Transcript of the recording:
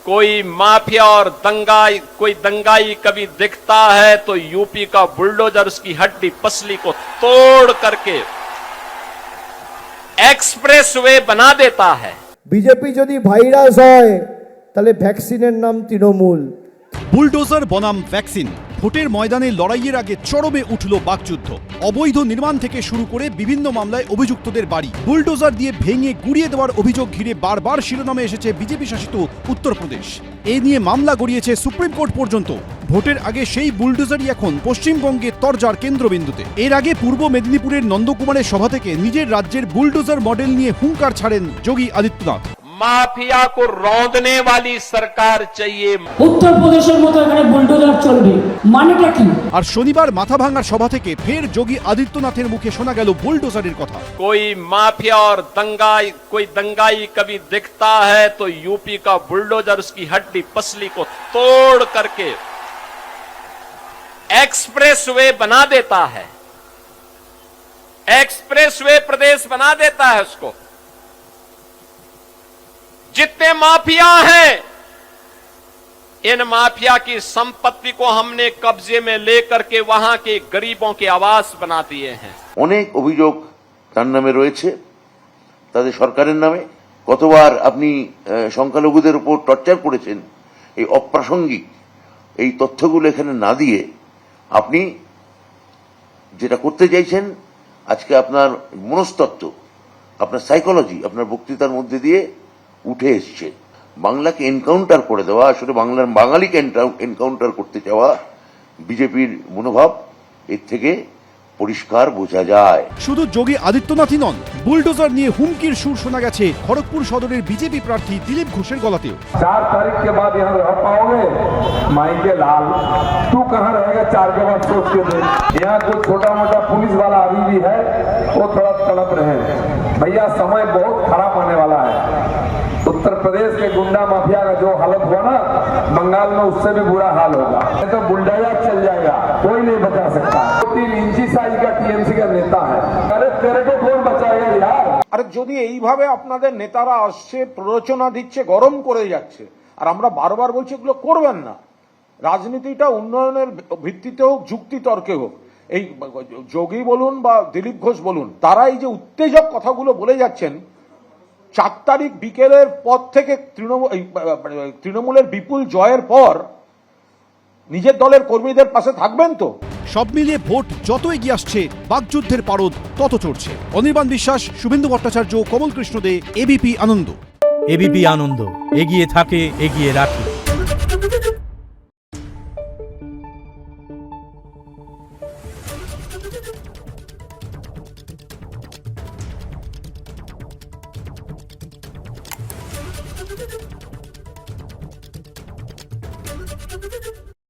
कोई माफिया और कोई दंगाई कभी दिखता है तो यूपी का बुलडोजर उसकी हड्डी पसली को तोड़ करके एक्सप्रेसवे बना देता है। बीजेपी यदि भाइरास হয় তাহলে ভ্যাকসিনের নাম তৃণমূল। বুলডোজার বনাম ভ্যাকসিন, ভোটের ময়দানে লড়াইয়ের আগে চরমে উঠল বাকযুদ্ধ। অবৈধ নির্মাণ থেকে শুরু করে বিভিন্ন মামলায় অভিযুক্তদের বাড়ি বুলডোজার দিয়ে ভেঙে গুড়িয়ে দেওয়ার অভিযোগ ঘিরে বারবার শিরোনামে এসেছে বিজেপি শাসিত উত্তরপ্রদেশ। এ নিয়ে মামলা গড়িয়েছে সুপ্রিম কোর্ট পর্যন্ত। ভোটের আগে সেই বুলডোজারই এখন পশ্চিমবঙ্গে তরজার কেন্দ্রবিন্দুতে। এর আগে পূর্ব মেদিনীপুরের নন্দকুমারের সভা থেকে নিজের রাজ্যের বুলডোজার মডেল নিয়ে হুঙ্কার ছাড়েন যোগী আদিত্যনাথ। माफिया को रौंदने वाली सरकार चाहिए। उत्तर प्रदेशের মতো এখানে বুলডোজার চলবে মানেটা কি? আর শনিবার মাথাভাঙার সভা থেকে ফের যোগী আদিত্যনাথের মুখে শোনা গেল বুলডোজারের কথা। कोई माफिया और कोई दंगाई कभी दिखता है तो यूपी का बुलडोजर उसकी हड्डी पसली को तोड़ करके एक्सप्रेसवे बना देता है। एक्सप्रेसवे प्रदेश बना देता है उसको। जितने माफिया हैं, इन माफिया की संपत्ति को हमने कब्जे में लेकर के वहां के गरीबों के आवास बना दिए हैं। অনেক অভিযোগ তার নামে রয়েছে, তাদের সরকারের নামে। কতবার আপনি সংখ্যালঘুদের উপর টর্চার করেছেন, এই অপ্রাসঙ্গিক এই তথ্যগুলো এখানে না দিয়ে আপনি যেটা করতে চাইছেন, আজকে আপনার মনস্তত্ত্ব, আপনার সাইকোলজি আপনার বক্তৃতার মধ্যে দিয়ে উঠে এসছে। বাংলাকে এনকাউন্টার করে দেওয়া, আসলে বাঙালিকে এনকাউন্টার করতে চাওয়া বিজেপির মনোভাব এর থেকে পরিষ্কার বোঝা যায়। শুধু যোগী আদিত্যনাথই নন, বুলডোজার নিয়ে হুমকির সুর শোনা গেছে খড়গপুর সদরের বিজেপি প্রার্থী দিলীপ ঘোষের গলাতেও। 4 तारीख के बाद यहाँ रह पाओगे माइके लाल, तू कहाँ रहेगा 4 के बाद सोच के दे। यहाँ कोई छोटा मोटा पुलिस वाला अभी भी है, वो थोड़ा तड़प रहे हैं। भैया समय बहुत खराब आने वाला है। उत्तर प्रदेश के गुंडा माफिया का जो हालत हुआ ना, बंगाल में उससे भी बुरा हाल होगा। तो बुलडोजर चल जाएगा, कोई नहीं बचा सकता। 3 इंची साइज का टीएमसी का नेता है, अरे तेरे को कौन बचाएगा यार। আরে যদি এইভাবে আপনাদের নেতারা আসছে, প্ররোচনা দিচ্ছে, গরম করে যাচ্ছে, আর আমরা বারবার বলছি এগুলো করবেন না। রাজনীতিটা উন্নয়নের ভিত্তিতে হোক, যুক্তি তর্কে হোক। এই যোগী বলুন বা দিলীপ ঘোষ বলুন, তারা এই যে উত্তেজক কথাগুলো বলে যাচ্ছেন, 4 তারিখ বিকেলের পর থেকে তৃণমূলের বিপুল জয়ের পর নিজের দলের কর্মীদের পাশে থাকবেন তো? সব মিলিয়ে ভোট যত এগিয়ে আসছে, বাকযুদ্ধের পারদ তত চড়ছে। অনির্বাণ বিশ্বাস, শুভেন্দু ভট্টাচার্য, কমল কৃষ্ণ দে, এবিপি আনন্দ। এবিপি আনন্দ, এগিয়ে থাকে, এগিয়ে রাখে।